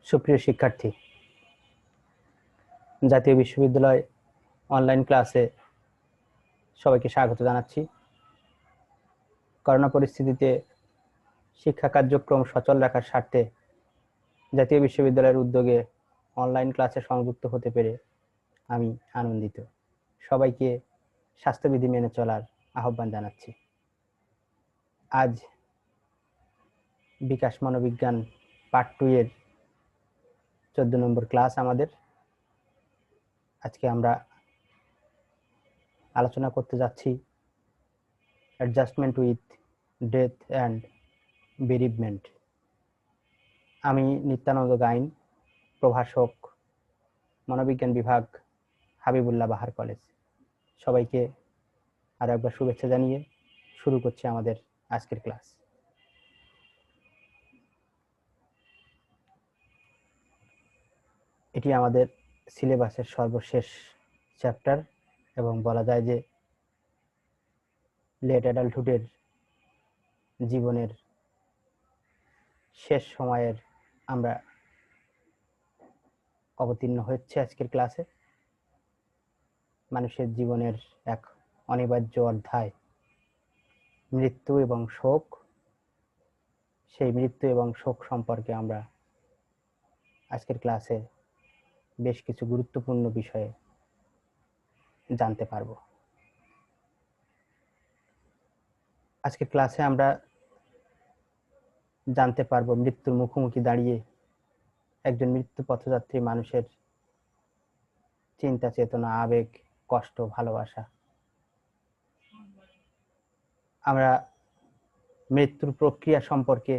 সুপ্রিয় শিক্ষার্থী, জাতীয় বিশ্ববিদ্যালয় অনলাইন ক্লাসে সবাইকে স্বাগত জানাচ্ছি। করোনা পরিস্থিতিতে শিক্ষা কার্যক্রম সচল রাখার স্বার্থে জাতীয় বিশ্ববিদ্যালয়ের উদ্যোগে অনলাইন ক্লাসে সংযুক্ত হতে পেরে আমি আনন্দিত। সবাইকে স্বাস্থ্যবিধি মেনে চলার আহ্বান জানাচ্ছি। আজ বিকাশ মনোবিজ্ঞান পার্ট 2 এর 14 নম্বর ক্লাস আমাদের। আজকে আমরা আলোচনা করতে যাচ্ছি অ্যাডজাস্টমেন্ট উইথ ডেথ অ্যান্ড বেরিভমেন্ট। আমি নিত্যানন্দ গাইন, প্রভাষক, মনোবিজ্ঞান বিভাগ, হাবিবুল্লাহ বাহার কলেজ। সবাইকে আরো একবার শুভেচ্ছা জানিয়ে শুরু করছি আমাদের আজকের ক্লাস। এটি আমাদের সিলেবাসের সর্বশেষ চ্যাপ্টার এবং বলা যায় যে লেট অ্যাডাল্টহুডের জীবনের শেষ সময়ের আমরা অবতীর্ণ হচ্ছে আজকের ক্লাসে। মানুষের জীবনের এক অনিবার্য অধ্যায় মৃত্যু এবং শোক। সেই মৃত্যু এবং শোক সম্পর্কে আমরা আজকের ক্লাসে বেশ কিছু গুরুত্বপূর্ণ বিষয়ে জানতে পারব। আজকের ক্লাসে আমরা জানতে পারবো মৃত্যুর মুখোমুখি দাঁড়িয়ে একজন মৃত্যু পথযাত্রী মানুষের চিন্তা, চেতনা, আবেগ, কষ্ট, ভালোবাসা। আমরা মৃত্যুর প্রক্রিয়া সম্পর্কে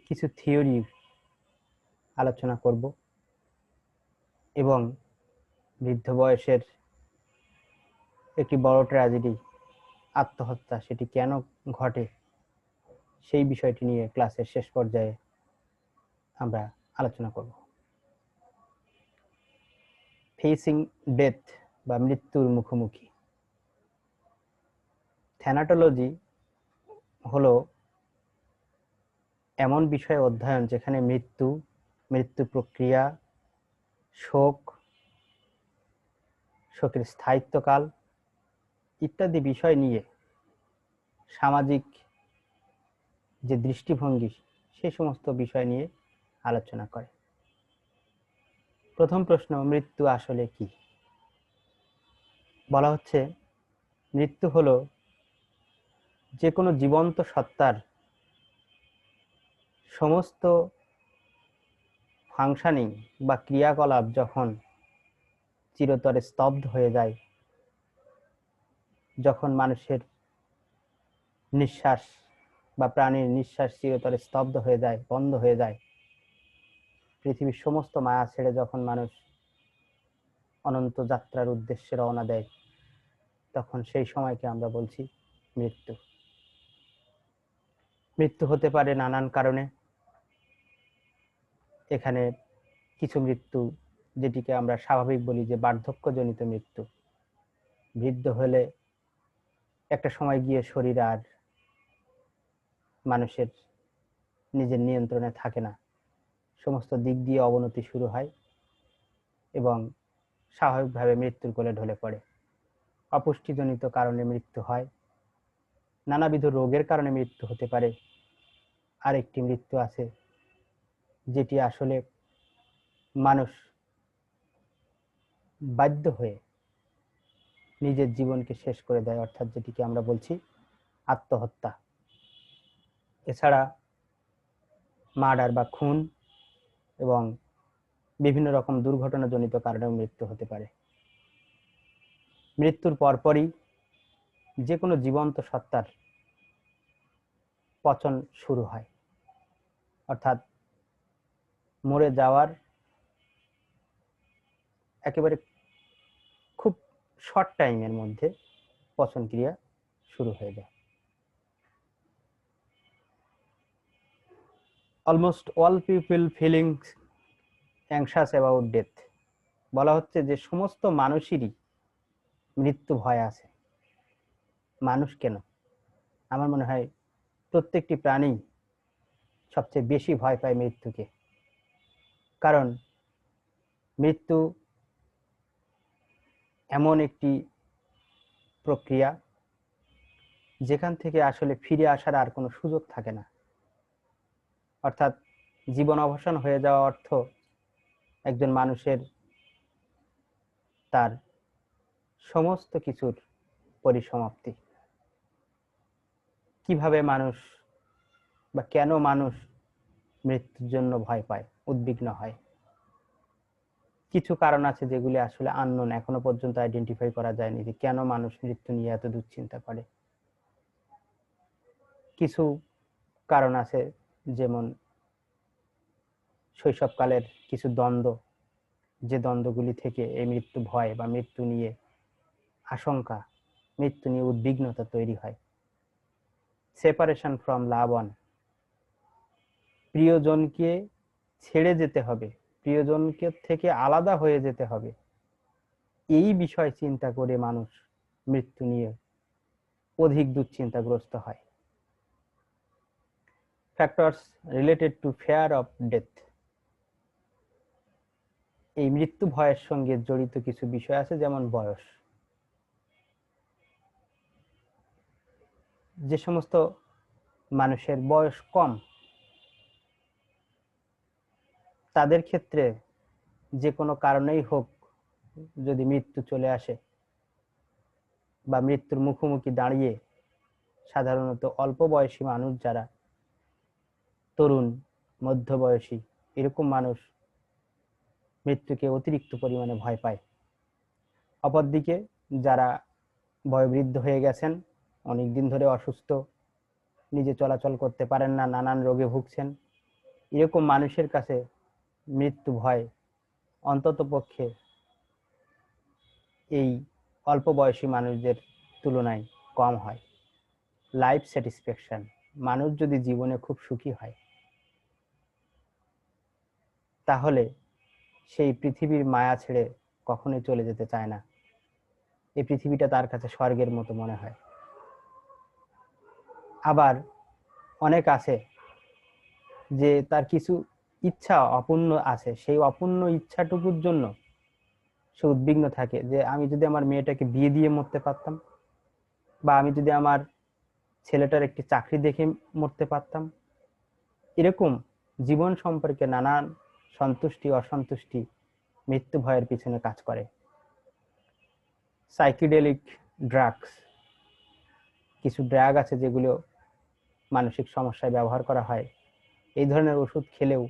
কিছু থিওরি আলোচনা করব এবং বৃদ্ধ বয়সের একটি বড় ট্র্যাজেডি, আত্মহত্যা, সেটি কেন ঘটে সেই বিষয়টি নিয়ে ক্লাসের শেষ পর্যায়ে আমরা আলোচনা করব। ফেসিং ডেথ বা মৃত্যুর মুখোমুখি। থ্যানাটোলজি হলো এমন বিষয় অধ্যয়ন যেখানে মৃত্যু প্রক্রিয়া, শোকের স্থায়িত্বকাল ইত্যাদি বিষয় নিয়ে সামাজিক যে দৃষ্টিভঙ্গি সেই সমস্ত বিষয় নিয়ে আলোচনা করে। প্রথম প্রশ্ন, মৃত্যু আসলে কি? বলা হচ্ছে মৃত্যু হলো যে কোনো জীবন্ত সত্তার সমস্ত ফাংশনিং বা ক্রিয়াকলাপ যখন চিরতরে স্তব্ধ হয়ে যায়, যখন মানুষের নিঃশ্বাস বা প্রাণীর নিঃশ্বাস চিরতরে স্তব্ধ হয়ে যায়, বন্ধ হয়ে যায়, পৃথিবীর সমস্ত মায়া ছেড়ে যখন মানুষ অনন্ত যাত্রার উদ্দেশ্যে রওনা দেয়, তখন সেই সময়কে আমরা বলছি মৃত্যু। মৃত্যু হতে পারে নানান কারণে। এখানে কিছু মৃত্যু যেটিকে আমরা স্বাভাবিক বলি যে বার্ধক্যজনিত মৃত্যু। বৃদ্ধ হলে একটা সময় গিয়ে শরীর আর মানুষের নিজের নিয়ন্ত্রণে থাকে না, সমস্ত দিক দিয়ে অবনতি শুরু হয় এবং স্বাভাবিকভাবে মৃত্যুর কোলে ঢলে পড়ে। অপুষ্টিজনিত কারণে মৃত্যু হয়, নানাবিধ রোগের কারণে মৃত্যু হতে পারে। আরেকটি মৃত্যু আছে যেটি আসলে মানুষ বাধ্য হয়ে নিজের জীবনকে শেষ করে দেয়, অর্থাৎ যেটিকে আমরা বলছি আত্মহত্যা। এছাড়া মার্ডার বা খুন এবং বিভিন্ন রকম দুর্ঘটনাজনিত কারণেও মৃত্যু হতে পারে। মৃত্যুর পরপরই যে কোনো জীবন্ত সত্তার পচন শুরু হয়, অর্থাৎ মরে যাওয়ার একেবারে খুব শর্ট টাইমের মধ্যে পচন ক্রিয়া শুরু হয়ে যায়। Almost all people feeling anxious about death. বলা হচ্ছে যে সমস্ত মানুষেরই মৃত্যু ভয় আছে। মানুষ কেন, আমার মনে হয় প্রত্যেকটি প্রাণী সবচেয়ে বেশি ভয় পায় মৃত্যুকে। কারণ মৃত্যু এমন একটি প্রক্রিয়া যেখান থেকে আসলে ফিরে আসার আর কোনো সুযোগ থাকে না। অর্থাৎ জীবন অবসান হয়ে যাওয়া অর্থ একজন মানুষের তার সমস্ত কিছুর পরিসমাপ্তি। কিভাবে মানুষ বা কেন মানুষ মৃত্যুর জন্য ভয় পায়, উদ্বিগ্ন হয়? কিছু কারণ আছে যেগুলি আসলে আননোন, এখনো পর্যন্ত আইডেন্টিফাই করা যায়নি যে কেন মানুষ মৃত্যু নিয়ে এত দুশ্চিন্তা করে। কিছু কারণ আছে, যেমন শৈশবকালের কিছু দ্বন্দ্ব, যে দ্বন্দ্বগুলি থেকে এই মৃত্যু ভয় বা মৃত্যু নিয়ে আশঙ্কা, মৃত্যু নিয়ে উদ্বিগ্নতা তৈরি হয়। সেপারেশন ফ্রম লাভ ওয়ান, প্রিয়জনকে ছেড়ে যেতে হবে, প্রিয়জনকে থেকে আলাদা হয়ে যেতে হবে, এই বিষয় চিন্তা করে মানুষ মৃত্যু নিয়ে অধিক দুশ্চিন্তাগ্রস্ত হয়। Factors related to fear of death, এই মৃত্যু ভয়ের সঙ্গে জড়িত কিছু বিষয় আছে, যেমন বয়স। যে সমস্ত মানুষের বয়স কম, তাদের ক্ষেত্রে যে কোনো কারণেই হোক যদি মৃত্যু চলে আসে বা মৃত্যুর মুখোমুখি দাঁড়িয়ে, সাধারণত অল্প বয়সী মানুষ, যারা তরুণ মধ্যবয়সী, এরকম মানুষ মৃত্যুকে অতিরিক্ত পরিমাণে ভয় পায়। অপরদিকে যারা বয়োবৃদ্ধ হয়ে গেছেন, অনেকদিন ধরে অসুস্থ, নিজে চলাচল করতে পারেন না, নানান রোগে ভুগছেন, এরকম মানুষের কাছে মৃত্যু ভয় অন্ততপক্ষে এই অল্প বয়সী মানুষদের তুলনায় কম হয়। লাইফ স্যাটিসফ্যাকশন, মানুষ যদি জীবনে খুব সুখী হয়, তাহলে সেই পৃথিবীর মায়া ছেড়ে কখনোই চলে যেতে চায় না। এই পৃথিবীটা তার কাছে স্বর্গের মতো মনে হয়। আবার অনেক আছে যে তার কিছু ইচ্ছা অপূর্ণ আছে, সেই অপূর্ণ ইচ্ছাটুকুর জন্য সে উদ্বিগ্ন থাকে, যে আমি যদি আমার মেয়েটাকে বিয়ে দিয়ে মরতে পারতাম, বা আমি যদি আমার ছেলেটার একটি চাকরি দেখে মরতে পারতাম। এরকম জীবন সম্পর্কে নানান সন্তুষ্টি অসন্তুষ্টি মৃত্যু ভয়ের পিছনে কাজ করে। সাইকিডেলিক ড্রাগস, কিছু ড্রাগ আছে যেগুলো মানসিক সমস্যায় ব্যবহার করা হয়। এই ধরনের ওষুধ খেলেও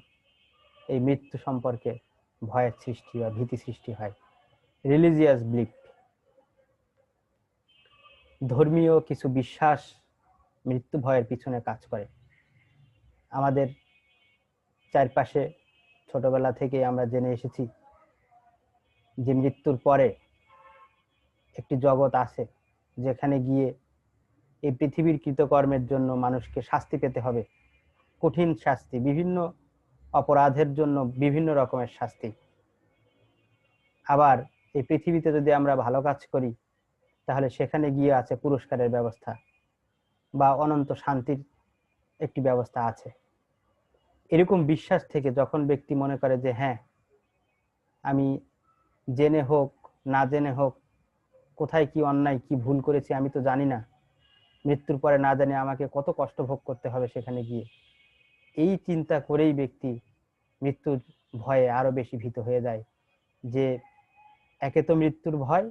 এই মৃত্যু সম্পর্কে ভয়ের সৃষ্টি বা ভীতি সৃষ্টি হয়। রিলিজিয়াস বিলিফ, ধর্মীয় কিছু বিশ্বাস মৃত্যু ভয়ের পিছনে কাজ করে। আমাদের চারপাশে ছোটবেলা থেকে আমরা জেনে এসেছি যে মৃত্যুর পরে একটি জগৎ আছে, যেখানে গিয়ে এই পৃথিবীর কৃতকর্মের জন্য মানুষকে শাস্তি পেতে হবে, কঠিন শাস্তি, বিভিন্ন অপরাধের জন্য বিভিন্ন রকমের শাস্তি। আবার এই পৃথিবীতে যদি আমরা ভালো কাজ করি, তাহলে সেখানে গিয়ে আছে পুরস্কারের ব্যবস্থা বা অনন্ত শান্তির একটি ব্যবস্থা আছে। এরকম বিশ্বাস থেকে যখন ব্যক্তি মনে করে যে হ্যাঁ, আমি জেনে হোক না জেনে হোক, কোথায় কি অন্যায় কি ভুল করেছি আমি তো জানি না, মৃত্যুর পরে না জানি আমাকে কত কষ্ট ভোগ করতে হবে সেখানে গিয়ে, এই চিন্তা করেই ব্যক্তি মৃত্যুর ভয়ে আরো বেশি ভীত হয়ে যায়। যে একে তো মৃত্যুর ভয়,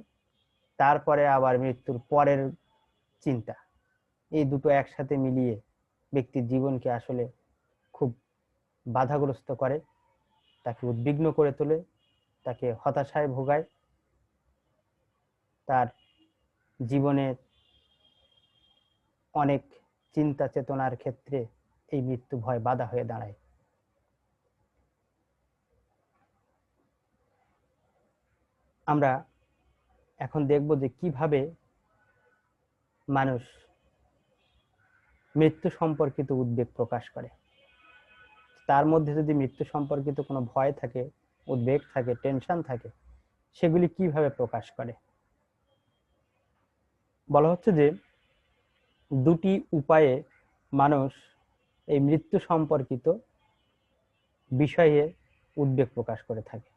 তারপরে আবার মৃত্যুর পরের চিন্তা, এই দুটো একসাথে মিলিয়ে ব্যক্তির জীবনকে আসলে খুব বাধাগ্রস্ত করে, তাকে উদ্বিগ্ন করে তোলে, তাকে হতাশায় ভোগায়, তার জীবনের অনেক চিন্তা চেতনার ক্ষেত্রে এই মৃত্যু ভয় বাধা হয়ে দাঁড়ায়। আমরা এখন দেখব যে কিভাবে মানুষ মৃত্যু সম্পর্কিত উদ্বেগ প্রকাশ করে। তার মধ্যে যদি মৃত্যু সম্পর্কিত কোনো ভয় থাকে, উদ্বেগ থাকে, টেনশন থাকে, সেগুলি কিভাবে প্রকাশ করে। বলা হচ্ছে যে দুটি উপায়ে মানুষ এই মৃত্যু সম্পর্কিত বিষয়ে উদ্বেগ প্রকাশ করে থাকে।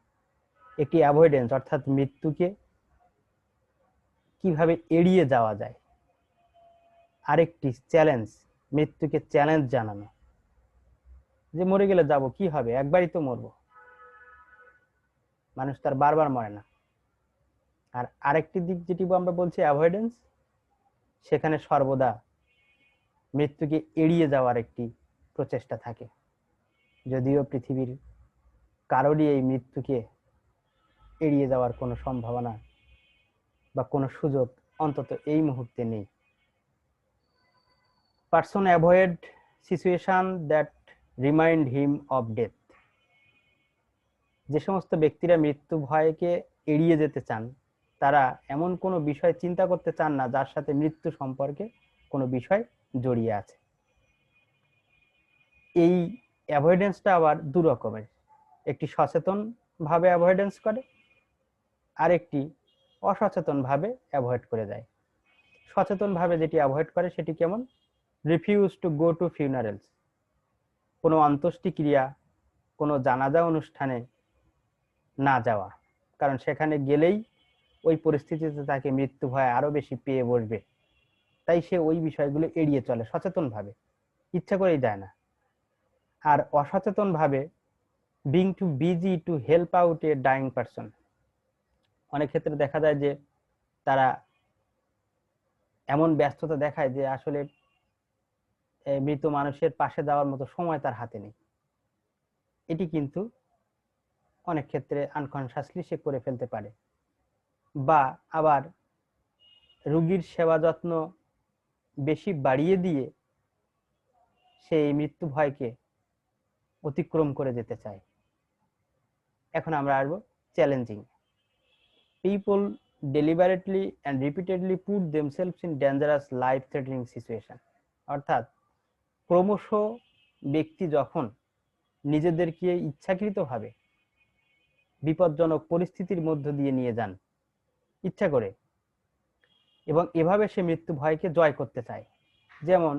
একটি অ্যাভয়েডেন্স অর্থাৎ মৃত্যুকে কিভাবে এড়িয়ে যাওয়া যায়, আরেকটি চ্যালেঞ্জ, মৃত্যুকে চ্যালেঞ্জ জানানো, যে মরে গেলে যাব, কি হবে, একবারই তো মরবো, মানুষ তার বারবার মরে না। আর আরেকটি দিক যেটি আমরা বলছি অ্যাভয়েডেন্স, সেখানে সর্বদা মৃত্যুকে এড়িয়ে যাওয়ার একটি প্রচেষ্টা থাকে। যদিও পৃথিবীর কারোরই এই মৃত্যুকে এড়িয়ে যাওয়ার কোনো সম্ভাবনা বা কোনো সুযোগ অন্তত এই মুহূর্তে নেই। Person avoid situation that remind him of death. যে সমস্ত ব্যক্তিরা মৃত্যু ভয়কে এড়িয়ে যেতে চান, তারা এমন কোনো বিষয় চিন্তা করতে চান না যার সাথে মৃত্যু সম্পর্কে কোনো বিষয় জড়িয়ে আছে। এই অ্যাভয়েডেন্সটা আবার দু রকমের, একটি সচেতন ভাবে অ্যাভয়েডেন্স করে, আর একটি অসচেতন ভাবে অ্যাভয়েড করে যায়। সচেতন ভাবে যেটি অ্যাভয়েড করে সেটি কেমন? রিফিউজ টু গো টু ফিউনারেলস, কোনো অন্ত্যেষ্টিক্রিয়া, কোনো জানাজা অনুষ্ঠানে না যাওয়া, কারণ সেখানে গেলেই ওই পরিস্থিতিতে তাকে মৃত্যু ভয় আরো বেশি পেয়ে বসবে, তাই সে ওই বিষয়গুলো এড়িয়ে চলে সচেতন ভাবে, ইচ্ছা করেই যায় না। আর অসচেতন ভাবে being too busy to help out a dying person, অনেক ক্ষেত্রে দেখা যায় যে তারা এমন ব্যস্ততা দেখায় যে আসলে মৃত মানুষের পাশে যাওয়ার মতো সময় তার হাতে নেই। এটি কিন্তু অনেক ক্ষেত্রে আনকনসাসলি সে করে ফেলতে পারে। বা আবার রোগীর সেবা যত্ন বেশি বাড়িয়ে দিয়ে সেই মৃত্যু ভয়কে অতিক্রম করে যেতে চায়। এখন আমরা আসবো challenging. People deliberately and repeatedly put themselves in dangerous life threatening situation, অর্থাৎ ক্রমশ ব্যক্তি যখন নিজেদেরকে ইচ্ছাকৃতভাবে বিপজ্জনক পরিস্থিতির মধ্য দিয়ে নিয়ে যান ইচ্ছা করে, এবং এভাবে সে মৃত্যু ভয়কে জয় করতে চায়। যেমন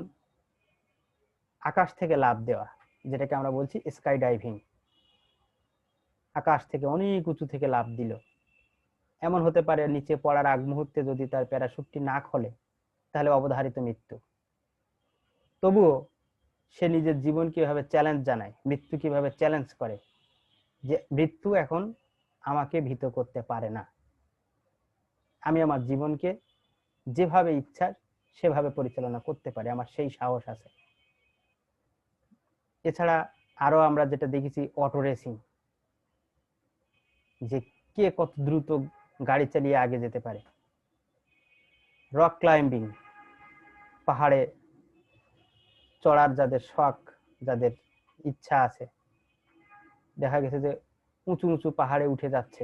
আকাশ থেকে লাফ দেওয়া, যেটাকে আমরা বলছি স্কাই ডাইভিং। আকাশ থেকে অনেক উঁচু থেকে লাফ দিল, এমন হতে পারে নিচে পড়ার আগ মুহূর্তে যদি তার প্যারাশুটটি না খোলে তাহলে অবধারিত মৃত্যু। তবুও সে নিজের জীবন কিভাবে চ্যালেঞ্জ জানায়, মৃত্যু কিভাবে চ্যালেঞ্জ করে, যে মৃত্যু এখন আমাকে ভীত করতে পারে না, আমি আমার জীবনকে যেভাবে ইচ্ছা সেভাবে পরিচালনা করতে পারি, আমার সেই সাহস আছে। এছাড়া আরো আমরা যেটা দেখেছি অটো রেসিং, যে কে কত দ্রুত গাড়ি চালিয়ে আগে যেতে পারে। রক ক্লাইম্বিং, পাহাড়ে চড়ার যাদের শখ, যাদের ইচ্ছা আছে, দেখা গেছে যে উঁচু উঁচু পাহাড়ে উঠে যাচ্ছে,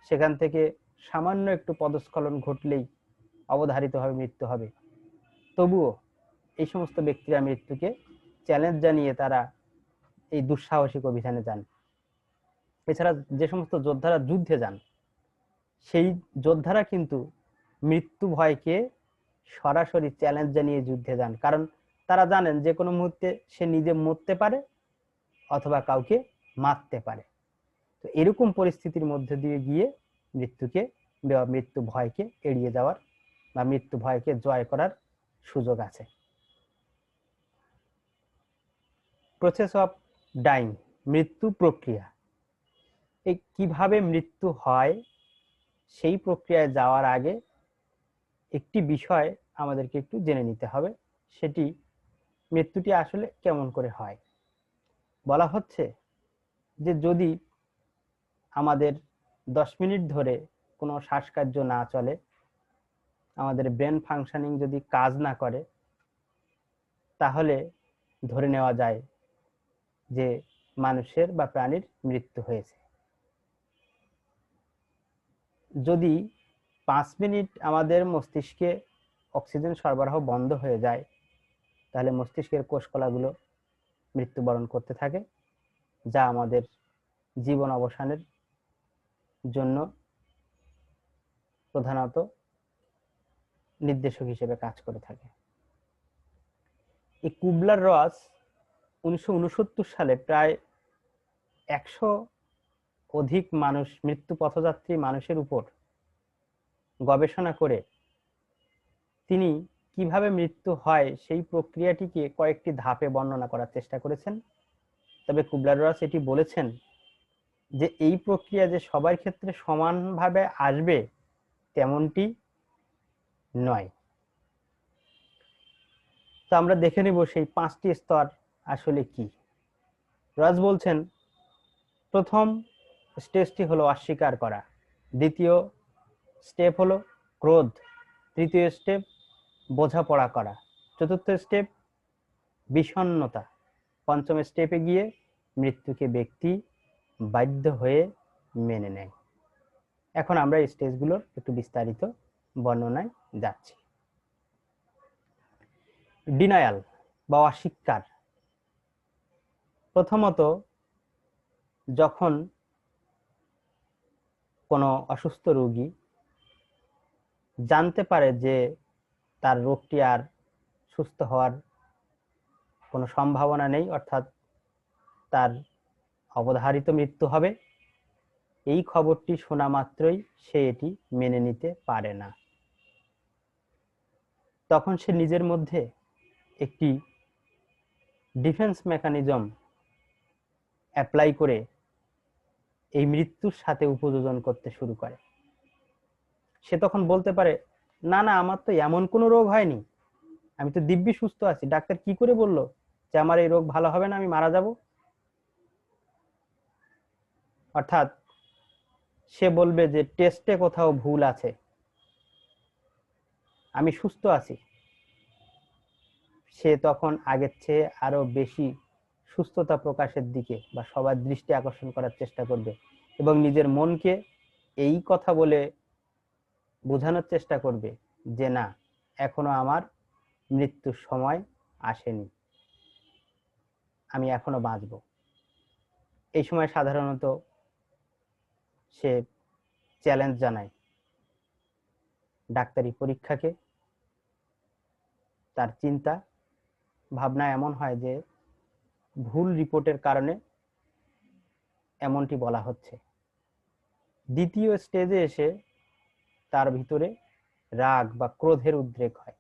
সেখান থেকে সামান্য একটু পদস্খলন ঘটলেই অবধারিতভাবে মৃত্যু হবে। তবুও এই সমস্ত ব্যক্তিরা মৃত্যুকে চ্যালেঞ্জ জানিয়ে তারা এই দুঃসাহসিক অভিযানে যান। এছাড়া যে সমস্ত যোদ্ধারা যুদ্ধে যান, সেই যোদ্ধারা কিন্তু মৃত্যু ভয়কে সরাসরি চ্যালেঞ্জ জানিয়ে যুদ্ধে যান, কারণ তারা জানেন যে কোনো মুহূর্তে সে নিজে মরতে পারে অথবা কাউকে মারতে পারে। তো এরকম পরিস্থিতির মধ্যে দিয়ে গিয়ে মৃত্যুকে বা মৃত্যু ভয়কে এড়িয়ে যাওয়ার বা মৃত্যু ভয়কে জয় করার সুযোগ আছে। প্রসেস অফ ডাইং, মৃত্যু প্রক্রিয়া। এই কিভাবে মৃত্যু হয় সেই প্রক্রিয়ায় যাওয়ার আগে একটি বিষয় আমাদেরকে একটু জেনে নিতে হবে, সেটি মৃত্যুটি আসলে কেমন করে হয়। বলা হচ্ছে যে যদি আমাদের 10 মিনিট ধরে কোনো শ্বাসকার্য না চলে, আমাদের ব্রেন ফাংশনিং যদি কাজ না করে, তাহলে ধরে নেওয়া যায় যে মানুষের বা প্রাণীর মৃত্যু হয়েছে। যদি 5 মিনিট আমাদের মস্তিষ্কে অক্সিজেন সরবরাহ বন্ধ হয়ে যায়, তাহলে মস্তিষ্কের কোষকলাগুলো মৃত্যুবরণ করতে থাকে, যা আমাদের জীবন অবসানের জন্য প্রধানত নির্দেশক হিসেবে কাজ করে থাকে। এই কুবলার রস 1969 সালে প্রায় 100 অধিক মানুষ, মৃত্যু পথযাত্রী মানুষের উপর গবেষণা করে তিনি কিভাবে মৃত্যু হয় সেই প্রক্রিয়াটিকে কয়েকটি ধাপে বর্ণনা করার চেষ্টা করেছেন। তবে কুবলার-রস এটি বলেছেন যে এই প্রক্রিয়া যে সবার ক্ষেত্রে সমানভাবে আসবে তেমনটি নয়। তো আমরা দেখে নিব সেই 5টি স্তর আসলে কি। রস বলছেন প্রথম স্টেজটি হলো অস্বীকার করা, দ্বিতীয় স্টেপ হলো ক্রোধ, তৃতীয় স্টেপ বোঝাপড়া করা, চতুর্থ স্টেপ বিষণ্ণতা, পঞ্চম স্টেপে গিয়ে মৃত্যুকে ব্যক্তি বাধ্য হয়ে মেনে নেয়। এখন আমরা এই স্টেজগুলোর একটু বিস্তারিত বর্ণনায় যাচ্ছি। ডিনায়াল বা অস্বীকার। প্রথমত যখন কোনো অসুস্থ রোগী জানতে পারে যে তার রোগটি আর সুস্থ হওয়ার কোনো সম্ভাবনা নেই, অর্থাৎ তার অবধারিত মৃত্যু হবে, এই খবরটি শোনা মাত্রই সে এটি মেনে নিতে পারে না। তখন সে নিজের মধ্যে একটি ডিফেন্স মেকানিজম অ্যাপ্লাই করে এই মৃত্যুর সাথে উপযোজন করতে শুরু করে। সে তখন বলতে পারে, না না, আমার তো এমন কোনো রোগ হয়নি, আমি তো দিব্যি সুস্থ আছি, ডাক্তার কি করে বললো যে আমার এই রোগ ভালো হবে না, আমি মারা যাব। অর্থাৎ সে বলবে যে টেস্টে কোথাও ভুল আছে, আমি সুস্থ আছি। সে তখন আগের চেয়ে আরো বেশি সুস্থতা প্রকাশের দিকে বা সবার দৃষ্টি আকর্ষণ করার চেষ্টা করবে এবং নিজের মনকে এই কথা বলে বোঝানোর চেষ্টা করবে যে না, এখনো আমার মৃত্যুর সময় আসেনি, আমি এখনো বাঁচব। এই সময় সাধারণত সে চ্যালেঞ্জ জানায় ডাক্তারি পরীক্ষাকে। তার চিন্তা ভাবনা এমন হয় যে ভুল রিপোর্টের কারণে এমনটি বলা হচ্ছে। দ্বিতীয় স্টেজে এসে তার ভিতরে রাগ বা ক্রোধের উদ্রেক হয়।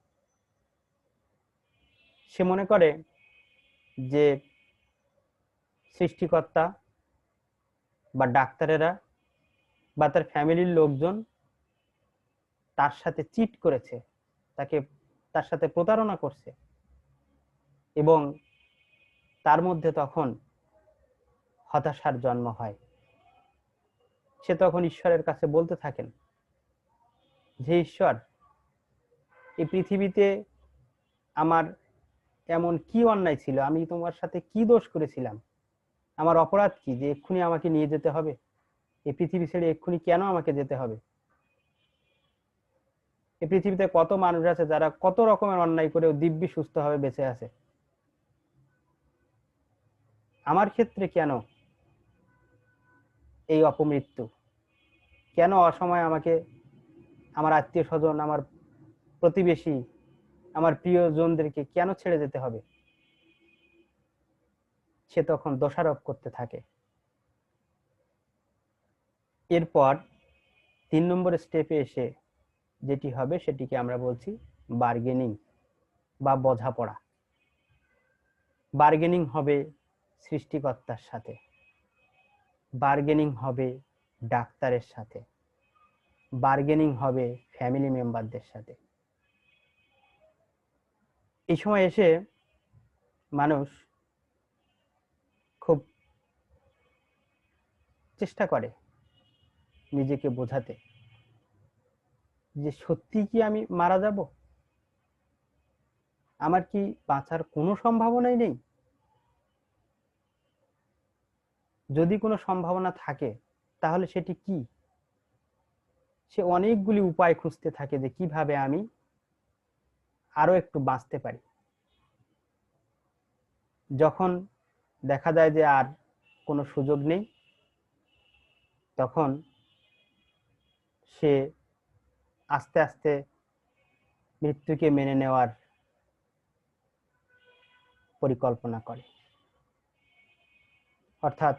সে মনে করে যে সৃষ্টিকর্তা বা ডাক্তারেরা বা তার ফ্যামিলির লোকজন তার সাথে চিট করেছে, তার সাথে প্রতারণা করছে, এবং তার মধ্যে তখন হতাশার জন্ম হয়। সে তখন ঈশ্বরের কাছে বলতে থাকেন যে ঈশ্বর, এই পৃথিবীতে আমার এমন কি অন্যায় ছিল, আমি তোমার সাথে কি দোষ করেছিলাম, আমার অপরাধ কি যে এক্ষুনি আমাকে নিয়ে যেতে হবে, এই পৃথিবী ছেড়ে এক্ষুনি কেন আমাকে যেতে হবে? এই পৃথিবীতে কত মানুষ আছে যারা কত রকমের অন্যায় করেও দিব্যি সুস্থভাবে বেঁচে আছে, আমার ক্ষেত্রে কেন এই অপমৃত্যু? কেন অসময়ে আমাকে আমার আত্মীয় স্বজন, আমার প্রতিবেশী, আমার প্রিয়জনদেরকে কেন ছেড়ে যেতে হবে? সে তখন দোষারোপ করতে থাকে। এরপর 3 নম্বর স্টেপে এসে যেটি হবে সেটিকে আমরা বলছি বার্গেনিং বা বোঝাপড়া। বার্গেনিং হবে সৃষ্টিকর্তার সাথে, বার্গেনিং হবে ডাক্তারের সাথে, বার্গেনিং হবে ফ্যামিলি মেম্বারদের সাথে। এই সময় এসে মানুষ খুব চেষ্টা করে নিজেকে বোঝাতে যে সত্যি কি আমি মারা যাব, আমার কি বাঁচার কোনো সম্ভাবনাই নেই? যদি কোনো সম্ভাবনা থাকে তাহলে সেটি কি? সে অনেকগুলি উপায় খুঁজতে থাকে যে কিভাবে আমি আরো একটু বাঁচতে পারি। যখন দেখা যায় যে আর কোনো সুযোগ নেই, তখন সে আস্তে আস্তে মৃত্যুকে মেনে নেওয়ার পরিকল্পনা করে। অর্থাৎ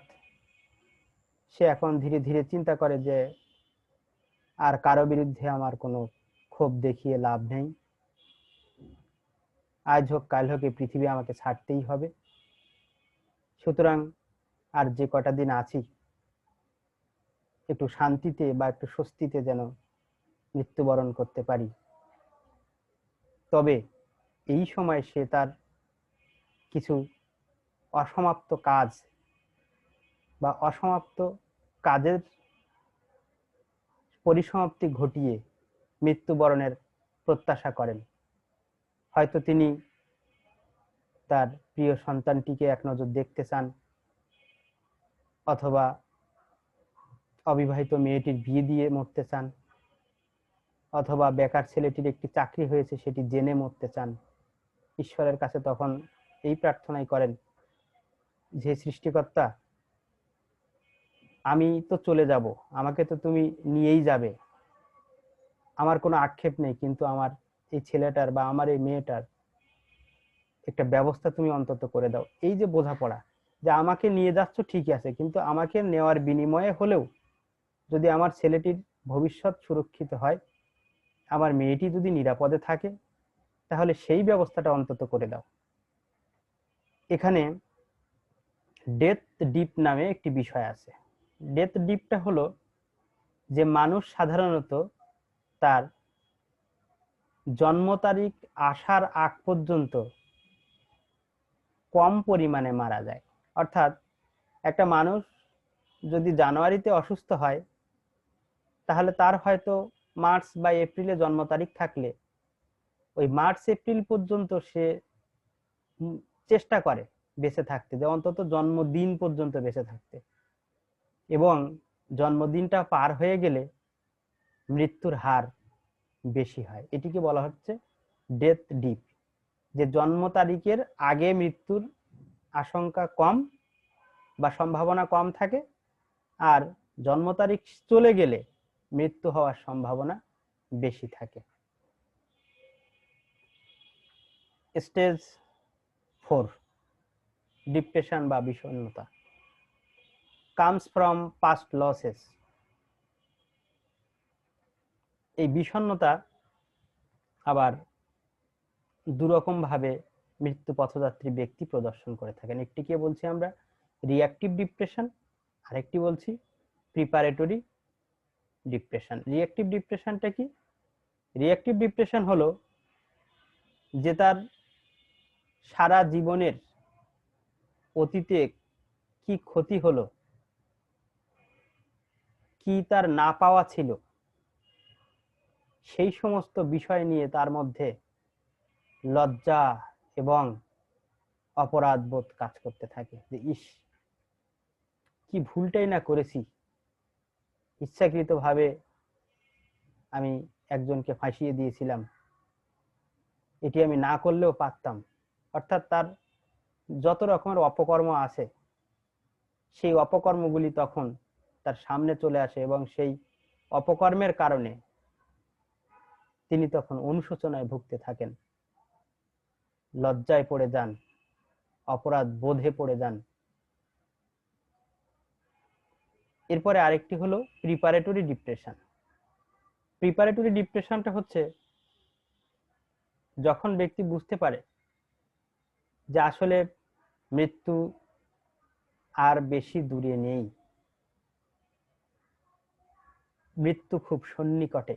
সে এখন ধীরে ধীরে চিন্তা করে যে আর কারো বিরুদ্ধে আমার কোনো ক্ষোভ দেখিয়ে লাভ নেই, আজ হোক কাল হোক এই পৃথিবী আমাকে ছাড়তেই হবে, সুতরাং আর যে কটা দিন আছি একটু শান্তিতে বা একটু স্বস্তিতে যেন মৃত্যুবরণ করতে পারি। তবে এই সময় সে তার কিছু অসমাপ্ত কাজ বা অসমাপ্ত কাজের পরিসমাপ্তি ঘটিয়ে মৃত্যুবরণের প্রত্যাশা করেন। হয়তো তিনি তার প্রিয় সন্তানটিকে এক নজর দেখতে চান, অথবা অবিবাহিত মেয়েটির বিয়ে দিয়ে মরতে চান, অথবা বেকার ছেলেটির একটি চাকরি হয়েছে সেটি জেনে মরতে চান। ঈশ্বরের কাছে তখন এই প্রার্থনাই করেন যে সৃষ্টিকর্তা, আমি তো চলে যাব, আমাকে তো তুমি নিয়েই যাবে, আমার কোনো আক্ষেপ নেই, কিন্তু আমার এই ছেলেটার বা আমার এই মেয়েটার একটা ব্যবস্থা তুমি অন্তত করে দাও। এই যে বোঝাপড়া, যে আমাকে নিয়ে যাচ্ছ ঠিকই আছে, কিন্তু আমাকে নেওয়ার বিনিময়ে হলেও যদি আমার ছেলেটির ভবিষ্যৎ সুরক্ষিত হয়, আমার মেয়েটি যদি নিরাপদে থাকে, তাহলে সেই ব্যবস্থাটা অন্তত করে দাও। এখানে ডেথ ডিপ নামে একটি বিষয় আছে। ডেথ ডিপটা হলো যে মানুষ সাধারণত তার জন্ম তারিখ আসার আগ পর্যন্ত কম পরিমাণে মারা যায়। অর্থাৎ একটা মানুষ যদি জানুয়ারিতে অসুস্থ হয়, তাহলে তার হয়তো মার্চ বা এপ্রিলে জন্ম তারিখ থাকলে ওই মার্চ এপ্রিল পর্যন্ত সে চেষ্টা করে বেঁচে থাকতে, যে অন্তত জন্মদিন পর্যন্ত বেঁচে থাকতে, এবং জন্মদিনটা পার হয়ে গেলে মৃত্যুর হার বেশি হয়। এটিকে বলা হচ্ছে ডেথ ডিপ, যে জন্ম তারিখের আগে মৃত্যুর আশঙ্কা কম বা সম্ভাবনা কম থাকে, আর জন্ম তারিখ চলে গেলে মৃত্যু হওয়ার সম্ভাবনা বেশি থাকে। স্টেজ 4 ডিপ্রেশন বা বিষণ্ণতা কামস ফ্রম পাস্ট লসেস। এই বিষণ্ণতা আবার দুরকম ভাবে মৃত্যু পথযাত্রী ব্যক্তি প্রদর্শন করে থাকেন। একটিকে বলছি আমরা রিঅ্যাক্টিভ ডিপ্রেশন, আরেকটি বলছি প্রিপারেটরি ডিপ্রেশন। রিঅ্যাক্টিভ ডিপ্রেশনটা কি? রিঅ্যাক্টিভ ডিপ্রেশন হলো যে তার সারা জীবনের অতীতে কি ক্ষতি হলো, কি তার না পাওয়া ছিল, সেই সমস্ত বিষয় নিয়ে তার মধ্যে লজ্জা এবং অপরাধ বোধ কাজ করতে থাকে, যে ইস, কি ভুলটাই না করেছি, ইচ্ছাকৃতভাবে আমি একজনকে ফাঁসিয়ে দিয়েছিলাম, এটি আমি না করলেও পারতাম। অর্থাৎ তার যত রকমের অপকর্ম আছে, সেই অপকর্মগুলি তখন তার সামনে চলে আসে, এবং সেই অপকর্মের কারণে তিনি তখন অনুশোচনায় ভুগতে থাকেন, লজ্জায় পড়ে যান, অপরাধ বোধে পড়ে যান। এরপরে আরেকটি হলো প্রিপারেটরি ডিপ্রেশন। প্রিপারেটরি ডিপ্রেশনটা হচ্ছে যখন ব্যক্তি বুঝতে পারে যে আসলে মৃত্যু আর বেশি দূরে নেই, মৃত্যু খুব সন্নিকটে,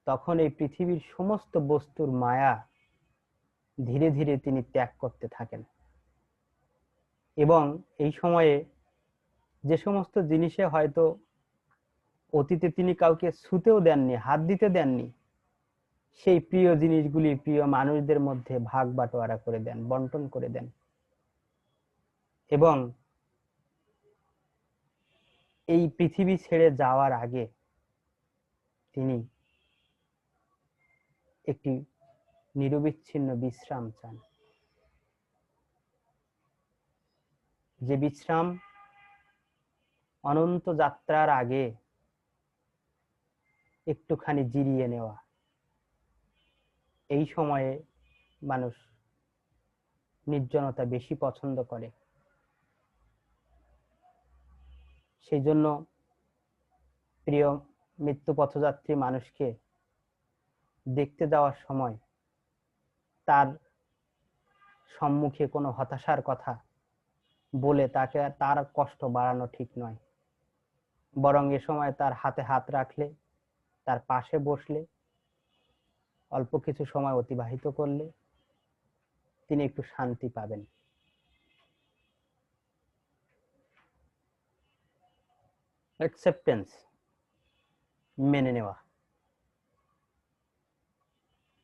তখন এই পৃথিবীর সমস্ত বস্তুর মায়া ধীরে ধীরে তিনি ত্যাগ করতে থাকেন, এবং এই সময়ে যে সমস্ত জিনিসে হয়তো অতীতে তিনি কাউকে ছুঁতেও দেননি, হাত দিতে দেননি, সেই প্রিয় জিনিসগুলি প্রিয় মানুষদের মধ্যে ভাগ বাটোয়ারা করে দেন, বন্টন করে দেন, এবং এই পৃথিবী ছেড়ে যাওয়ার আগে তিনি একটি নিরবিচ্ছিন্ন বিশ্রাম চান, যে বিশ্রাম অনন্ত যাত্রার আগে একটুখানি জিরিয়ে নেওয়া। এই সময়ে মানুষ নির্জনতা বেশি পছন্দ করে। সেই জন্য প্রিয় মৃত্যু পথযাত্রী মানুষকে দেখতে যাওয়ার সময় তার সম্মুখে কোনো হতাশার কথা বলে তার কষ্ট বাড়ানো ঠিক নয়, বরং এ সময় তার হাতে হাত রাখলে, তার পাশে বসলে, অল্প কিছু সময় অতিবাহিত করলে তিনি একটু শান্তি পাবেন। অ্যাকসেপ্টেন্স, মেনে নেওয়া,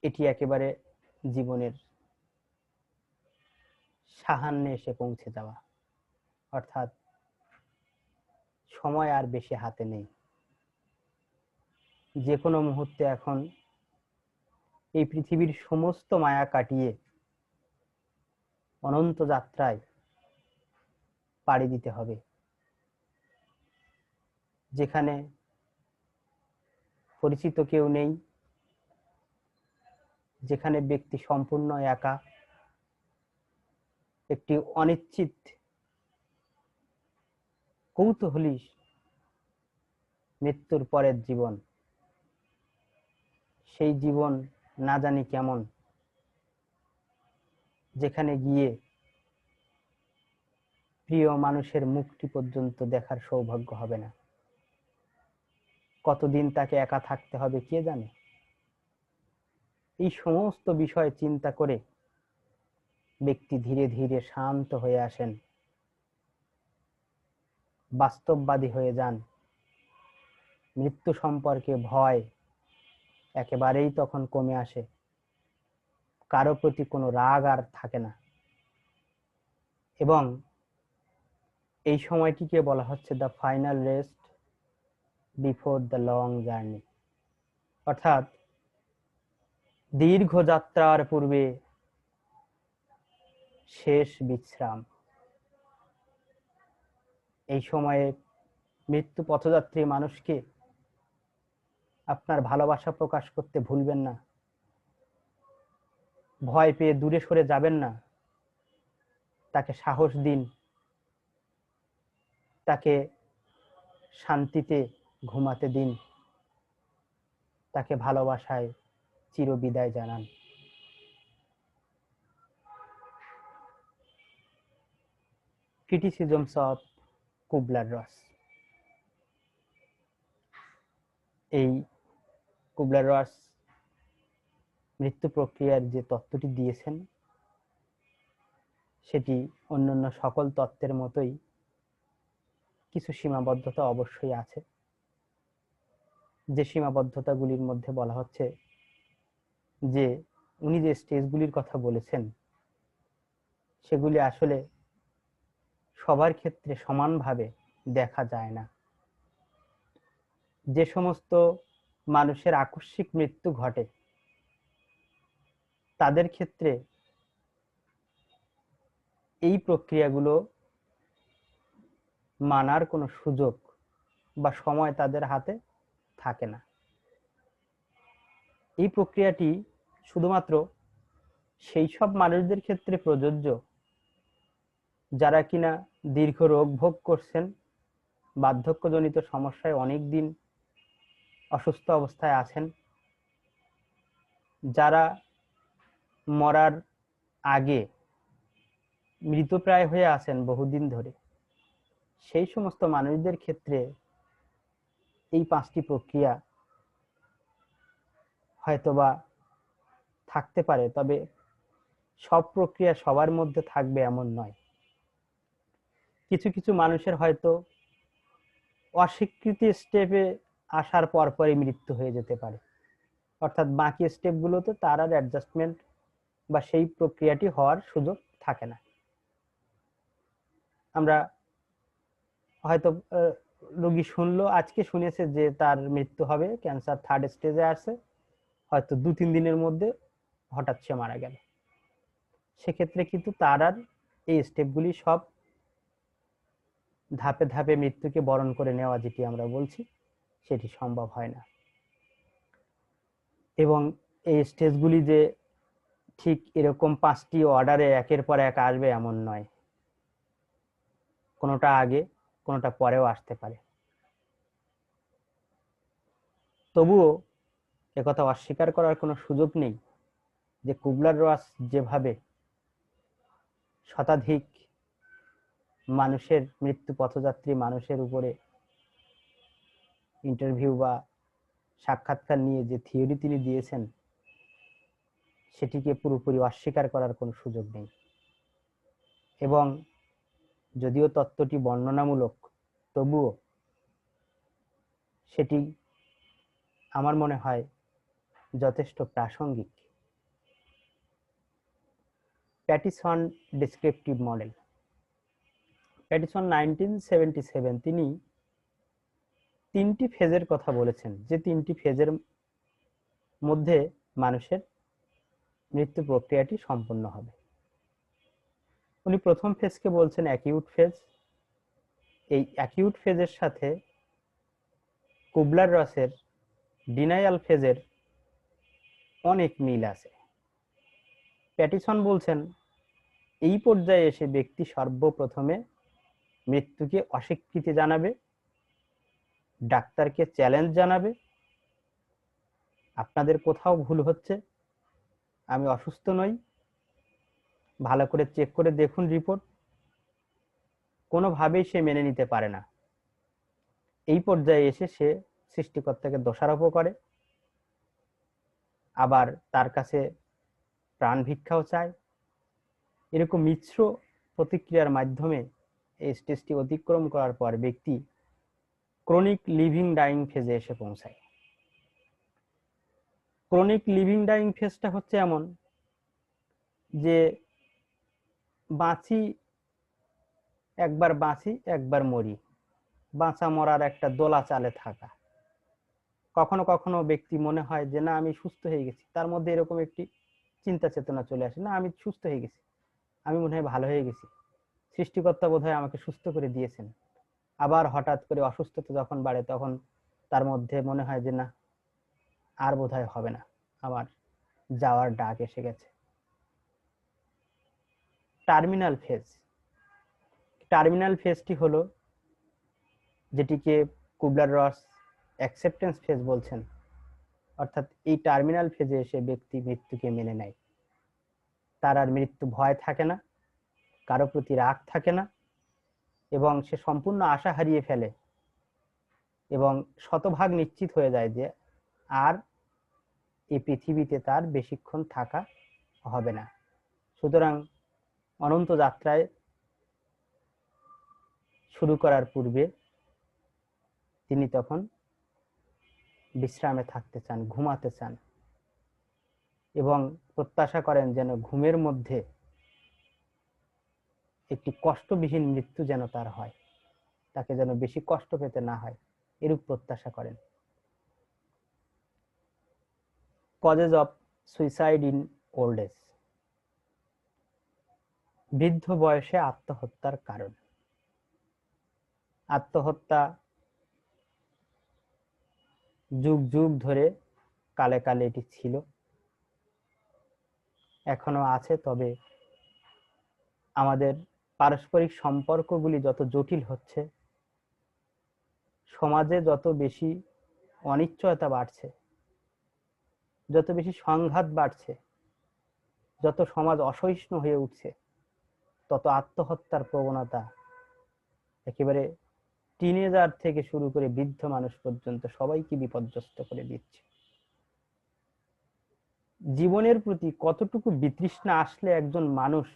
এটি একেবারে জীবনের সাহান্যে এসে পৌঁছে যাওয়া, অর্থাৎ সময় আর বেশি হাতে নেই। যে কোনো মুহূর্তে এখন এই পৃথিবীর সমস্ত মায়া কাটিয়ে অনন্ত যাত্রায় পাড়ি দিতে হবে, যেখানে পরিচিত কেউ নেই, যেখানে ব্যক্তি সম্পূর্ণ একা, একটি অনিশ্চিত কৌতূহলী মৃত্যুর পরের জীবন, সেই জীবন না জানি কেমন, যেখানে গিয়ে প্রিয় মানুষের মুখটি পর্যন্ত দেখার সৌভাগ্য হবে না। কতদিন তাকে একা থাকতে হবে কে জানে। এই সমস্ত বিষয় চিন্তা করে ব্যক্তি ধীরে ধীরে শান্ত হয়ে আসেন, বাস্তববাদী হয়ে যান। মৃত্যু সম্পর্কে ভয় একেবারেই তখন কমে আসে, কারো প্রতি কোনো রাগ আর থাকে না, এবং এই সময়টিকে বলা হচ্ছে the final rest before the long journey, অর্থাৎ দীর্ঘ যাত্রার পূর্বে শেষ বিশ্রাম। এই সময়ে মৃত্যু পথযাত্রী মানুষকে আপনার ভালোবাসা প্রকাশ করতে ভুলবেন না, ভয় পেয়ে দূরে সরে যাবেন না, তাকে সাহস দিন, তাকে শান্তিতে ঘুমাতে দিন, তাকে ভালোবাসায় চিরবিদায় জানান। Criticisms of Kubler Ross. এই কুবলার-রস মৃত্যু প্রক্রিয়ার যে তত্ত্বটি দিয়েছেন সেটি অন্যান্য সকল তত্ত্বের মতোই কিছু সীমাবদ্ধতা অবশ্যই আছে, যে সীমাবদ্ধতাগুলির মধ্যে বলা হচ্ছে যে উনি যে স্টেজগুলির কথা বলেছেন সেগুলি আসলে সবার ক্ষেত্রে সমানভাবে দেখা যায় না। যে সমস্ত মানুষের আকস্মিক মৃত্যু ঘটে তাদের ক্ষেত্রে এই প্রক্রিয়াগুলো মানার কোনো সুযোগ বা সময় তাদের হাতে থাকে না। এই প্রক্রিয়াটি শুধুমাত্র সেই সব মানুষদের ক্ষেত্রে প্রযোজ্য যারা কিনা দীর্ঘ রোগ ভোগ করছেন, বার্ধক্যজনিত সমস্যায় অনেক দিন অসুস্থ অবস্থায় আছেন, যারা মরার আগে মৃতপ্রায় হয়ে আছেন বহুদিন ধরে, সেই সমস্ত মানুষদের ক্ষেত্রে এই 5টি প্রক্রিয়া হয়তোবা থাকতে পারে, তবে সব প্রক্রিয়া সবার মধ্যে থাকবে এমন নয়। কিছু কিছু মানুষের হয়তো অস্বীকৃতি স্টেপে আসার পরপরই মৃত্যু হয়ে যেতে পারে, অর্থাৎ বাকি স্টেপগুলোতে তার আর অ্যাডজাস্টমেন্ট বা সেই প্রক্রিয়াটি হওয়ার সুযোগ থাকে না। আমরা হয়তো রোগী শুনলো, আজকে শুনেছে যে তার মৃত্যু হবে, ক্যান্সার 3rd স্টেজে আছে, হয়তো 2-3 দিনের মধ্যে হঠাৎ সে মারা গেল। সেক্ষেত্রে কিন্তু তার আর এই স্টেপগুলি সব ধাপে ধাপে মৃত্যুকে বরণ করে নেওয়া, যেটি আমরা বলছি, সেটি সম্ভব হয় না। এবং এই স্টেজগুলি যে ঠিক এরকম 5টি অর্ডারে একের পর এক আসবে এমন নয়, কোনোটা আগে কোনোটা পরেও আসতে পারে। তবুও একথা অস্বীকার করার কোনো সুযোগ নেই যে কুবলার-রস যেভাবে শতাধিক মানুষের মৃত্যু পথযাত্রী মানুষের উপরে ইন্টারভিউ বা সাক্ষাৎকার নিয়ে যে থিওরি তিনি দিয়েছেন, সেটিকে পুরোপুরি অস্বীকার করার কোনো সুযোগ নেই। এবং যদিও তত্ত্বটি বর্ণনামূলক, তবুও সেটি আমার মনে হয় যথেষ্ট প্রাসঙ্গিক। প্যাটিসন ডেসক্রিপটিভ মডেল। প্যাটিসন 1977 তিনি 3টি ফেজের কথা বলেছেন, যে 3টি ফেজের মধ্যে মানুষের মৃত্যু প্রক্রিয়াটি সম্পন্ন হবে। উনি প্রথম ফেজকে বলছেন অ্যাকিউট ফেজ। এই অ্যাকিউট ফেজের সাথে কুবলার-রসের ডিনায়াল ফেজের অনেক মিল আছে। প্যাটিসন বলছেন এই পর্যায়ে এসে ব্যক্তি সর্বপ্রথমে মৃত্যুকে অস্বীকৃতি জানাবে, ডাক্তারকে চ্যালেঞ্জ জানাবে, আপনাদের কোথাও ভুল হচ্ছে, আমি অসুস্থ নই, ভালো করে চেক করে দেখুন রিপোর্ট। কোনোভাবেই সে মেনে নিতে পারে না। এই পর্যায়ে এসে সে সৃষ্টিকর্তাকে দোষারোপ করে, আবার তার কাছে প্রাণ ভিক্ষাও চায়। এরকম মিশ্র প্রতিক্রিয়ার মাধ্যমে এই স্টেজটি অতিক্রম করার পর ব্যক্তি ক্রনিক লিভিং ডাইং ফেজে এসে পৌঁছায়। ক্রনিক লিভিং ডাইং ফেজটা হচ্ছে এমন যে একবার বাঁচি একবার মরি, বাঁচা মরার একটা দোলা চালে থাকা। কখনো কখনো ব্যক্তি মনে হয় যে না আমি সুস্থ হয়ে গেছি, তার মধ্যে এরকম একটি চিন্তা চেতনা চলে আসে, না আমি সুস্থ হয়ে গেছি, আমি মনে হয় ভালো হয়ে গেছি, সৃষ্টিকর্তা বোধহয় আমাকে সুস্থ করে দিয়েছেন। আবার হঠাৎ করে অসুস্থতা যখন বাড়ে তখন তার মধ্যে মনে হয় যে না আর বোধহয় হবে না, আমার যাওয়ার ডাক এসে গেছে। Terminal phase. টার্মিনাল ফেজটি হলো যেটিকে কুবলার-রস অ্যাকসেপ্টেন্স ফেজ বলছেন। অর্থাৎ এই টার্মিনাল ফেজে এসে ব্যক্তি মৃত্যুকে মেনে নেয়। তার আর মৃত্যু ভয় থাকে না, কারো প্রতি রাগ থাকে না, এবং সে সম্পূর্ণ আশা হারিয়ে ফেলে এবং শতভাগ নিশ্চিত হয়ে যায় যে আর এই পৃথিবীতে তার বেশিক্ষণ থাকা হবে না। সুতরাং অনন্ত যাত্রায় শুরু করার পূর্বে তিনি তখন বিশ্রামে থাকতে চান, ঘুমাতে চান, এবং প্রত্যাশা করেন যেন ঘুমের মধ্যে একটি কষ্টবিহীন মৃত্যু যেন তার হয়, তাকে যেন বেশি কষ্ট পেতে না হয়, এরূপ প্রত্যাশা করেন। Causes of suicide in old age. বৃদ্ধ বয়সে আত্মহত্যার কারণ। আত্মহত্যা যুগ যুগ ধরে কালে কালে এটি ছিল, এখনো আছে। তবে আমাদের পারস্পরিক সম্পর্কগুলি যত জটিল হচ্ছে, সমাজে যত বেশি অনিশ্চয়তা বাড়ছে, যত বেশি সংঘাত বাড়ছে, যত সমাজ অসহিষ্ণু হয়ে উঠছে, তত আত্মহত্যার প্রবণতা একেবারে টিনেজার থেকে শুরু করে বৃদ্ধ মানুষ পর্যন্ত সবাইকে বিপর্যস্ত করে দিচ্ছে। জীবনের প্রতি কতটুকু বিতৃষ্ণা আসলে একজন মানুষ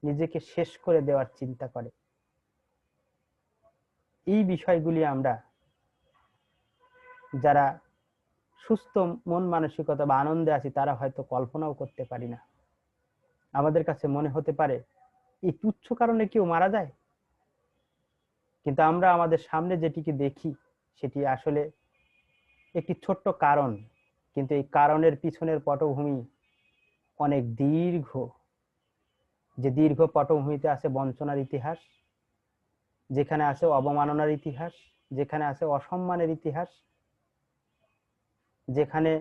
নিজেকে শেষ করে দেওয়ার চিন্তা করে, এই বিষয়গুলি আমরা যারা সুস্থ মন মানসিকতা বা আনন্দে আছি তারা হয়তো কল্পনাও করতে পারি না। আমাদের কাছে মনে হতে পারে এই তুচ্ছ কারণে কেউ মারা যায়, কিন্তু আমরা আমাদের সামনে যেটিকে দেখি সেটি আসলে একটি ছোট্ট কারণ, কিন্তু এই কারণের পিছনের পটভূমি অনেক দীর্ঘ। যে দীর্ঘ পটভূমিতে আছে বঞ্চনার ইতিহাস, যেখানে আছে অবমাননার ইতিহাস, যেখানে আছে অসম্মানের ইতিহাস, যেখানে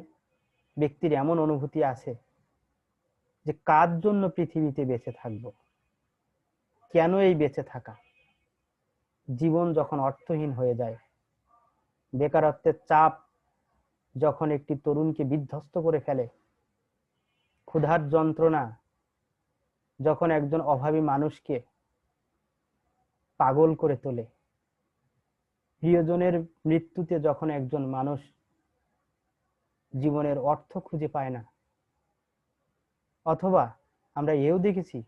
ব্যক্তির এমন অনুভূতি আছে যে কার জন্য পৃথিবীতে বেঁচে থাকব, কেন এই বেঁচে থাকা, জীবন যখন অর্থহীন হয়ে যায়, বেকারত্বের চাপ যখন একটি তরুণকে বিধ্বস্ত করে ফেলে, ক্ষুধার যন্ত্রণা যখন একজন অভাবী মানুষকে পাগল করে তোলে, প্রিয়জনের মৃত্যুতে যখন একজন মানুষ জীবনের অর্থ খুঁজে পায় না, অথবা আমরা এও দেখেছি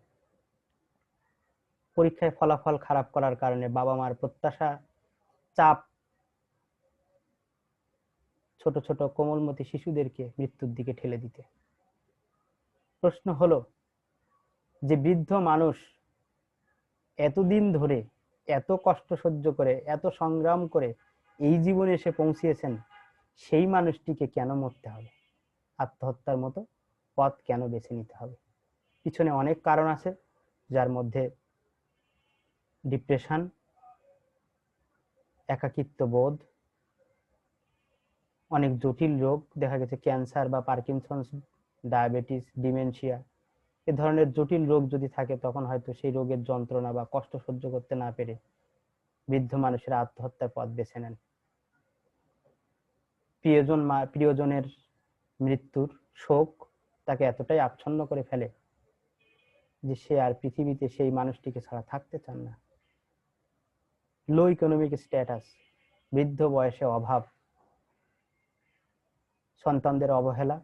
পরীক্ষায় ফলাফল খারাপ করার কারণে বাবা মার প্রত্যাশা, চাপ ছোট ছোট কোমলমতি শিশুদেরকে মৃত্যুর দিকে ঠেলে দিতে। প্রশ্ন হলো যে বৃদ্ধ মানুষ এতদিন ধরে এত কষ্ট সহ্য করে, এত সংগ্রাম করে এই জীবনে এসে পৌঁছিয়েছেন, সেই মানুষটিকে কেন মরতে হবে? আত্মহত্যার মতো পথ কেন বেছে নিতে হবে? পিছনে অনেক কারণ আছে, যার মধ্যে ডিপ্রেশন, একাকিত্ব বোধ, অনেক জটিল রোগ, দেখা গেছে ক্যান্সার বা পার্কিনসন্স, ডায়াবেটিস, ডিমেনশিয়া, এ ধরনের জটিল রোগ যদি থাকে, তখন হয়তো সেই রোগের যন্ত্রণা বা কষ্ট সহ্য করতে না পেরে বৃদ্ধ মানুষেরা আত্মহত্যার পথ বেছে নেন। প্রিয়জনের মৃত্যুর শোক তাকে এতটাই আচ্ছন্ন করে ফেলে যে সে আর পৃথিবীতে সেই মানুষটিকে ছাড়া থাকতে চান না। লো ইকোনমিক স্ট্যাটাস, বৃদ্ধ বয়সে অভাব, সন্তানদের অবহেলা,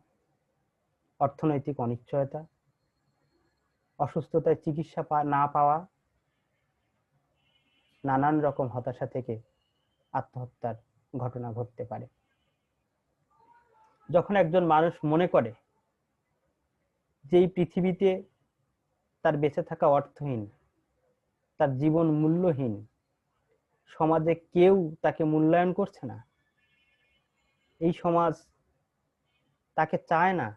অর্থনৈতিক অনিশ্চয়তা, অসুস্থতায় চিকিৎসা না পাওয়া, নানান রকম হতাশা থেকে আত্মহত্যার ঘটনা ঘটতে পারে। যখন একজন মানুষ মনে করে যে এই পৃথিবীতে তার বেঁচে থাকা অর্থহীন, তার জীবন মূল্যহীন, সমাজে কেউ তাকে মূল্যায়ন করছে না, এই সমাজ তাকে চায় না,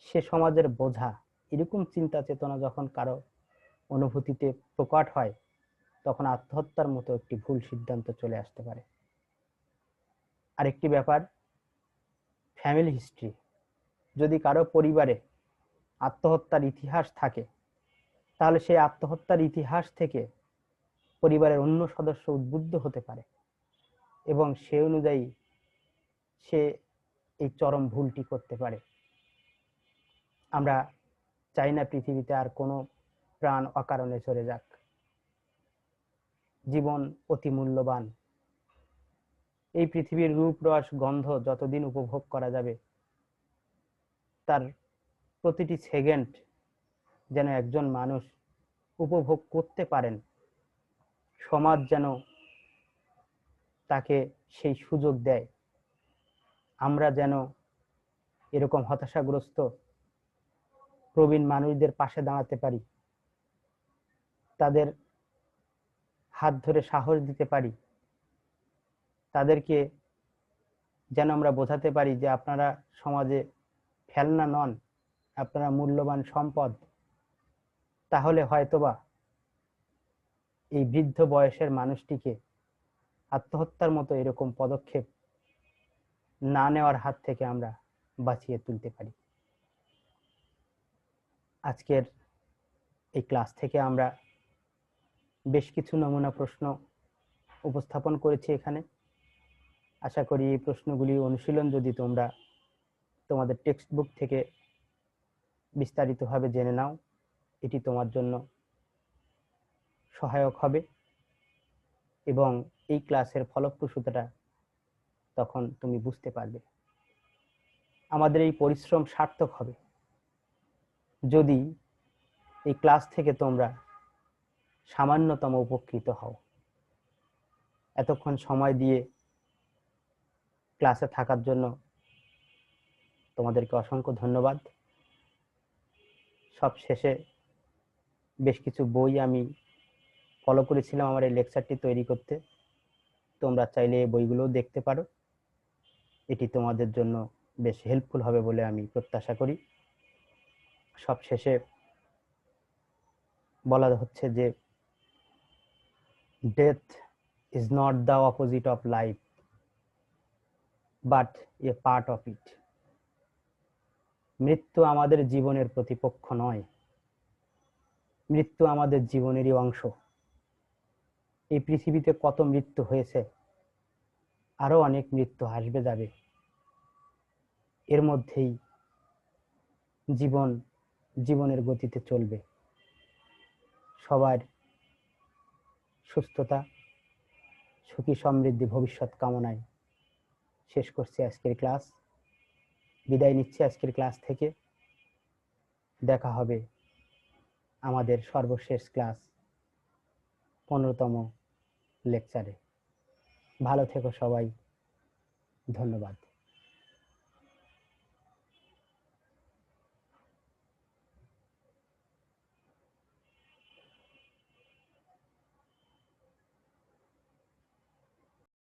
সে সমাজের বোঝা, এরকম চিন্তা চেতনা যখন কারো অনুভূতিতে প্রকট হয়, তখন আত্মহত্যার মতো একটি ভুল সিদ্ধান্ত চলে আসতে পারে। আরেকটি ব্যাপার, ফ্যামিলি হিস্ট্রি। যদি কারো পরিবারে আত্মহত্যার ইতিহাস থাকে, তাহলে সেই আত্মহত্যার ইতিহাস থেকে পরিবারের অন্য সদস্য উদ্বুদ্ধ হতে পারে এবং সে অনুযায়ী সে এই চরম ভুলটি করতে পারে। আমরা চাই না পৃথিবীতে আর কোনো প্রাণ অকারণে চলে যাক। জীবন অতি মূল্যবান। এই পৃথিবীর রূপ, রস, গন্ধ যতদিন উপভোগ করা যাবে, তার প্রতিটি সেকেন্ড যেন একজন মানুষ উপভোগ করতে পারেন, সমাজ যেন তাকে সেই সুযোগ দেয়। আমরা যেন এরকম হতাশাগ্রস্ত প্রবীণ মানুষদের পাশে দাঁড়াতে পারি, তাদের হাত ধরে সাহস দিতে পারি, তাদেরকে যেন আমরা বোঝাতে পারি যে আপনারা সমাজে ফেলনা নন, আপনারা মূল্যবান সম্পদ। তাহলে হয়তোবা এই বৃদ্ধ বয়সের মানুষটিকে আত্মহত্যার মতো এরকম পদক্ষেপ না নেওয়ার হাত থেকে আমরা বাঁচিয়ে তুলতে পারি। আজকের এই ক্লাস থেকে আমরা বেশ কিছু নমুনা প্রশ্ন উপস্থাপন করেছি এখানে। আশা করি এই প্রশ্নগুলি অনুশীলন যদি তোমরা তোমাদের টেক্সট বুক থেকে বিস্তারিতভাবে জেনে নাও, এটি তোমার জন্য সহায়ক হবে এবং এই ক্লাসের ফলপ্রসূতাটা তখন তুমি বুঝতে পারবে। আমাদের এই পরিশ্রম সার্থক হবে যদি এই ক্লাস থেকে তোমরা সামান্যতম উপকৃত হও। এতক্ষণ সময় দিয়ে ক্লাসে থাকার জন্য তোমাদেরকে অসংখ্য ধন্যবাদ। সব শেষে বেশ কিছু বই আমি ফলো করেছিলাম আমার এই লেকচারটি তৈরি করতে, তোমরা চাইলে এই বইগুলোও দেখতে পারো। এটি তোমাদের জন্য বেশ হেল্পফুল হবে বলে আমি প্রত্যাশা করি। সব শেষে বলা হচ্ছে যে death is not the opposite of life but A part of it. মৃত্যু আমাদের জীবনের প্রতিপক্ষ নয়, মৃত্যু আমাদের জীবনেরই অংশ। এই পৃথিবীতে কত মৃত্যু হয়েছে, আরো অনেক মৃত্যু আসবে যাবে। এর মধ্যেই জীবনের গতিতে চলবে। সবার সুস্থতা, সুখী সমৃদ্ধি ভবিষ্যৎ কামনায় শেষ করছি আজকের ক্লাস। বিদায় নিচ্ছি আজকের ক্লাস থেকে। দেখা হবে আমাদের সর্বশেষ ক্লাস 15তম লেকচারে। ভালো থেকো সবাই, ধন্যবাদ।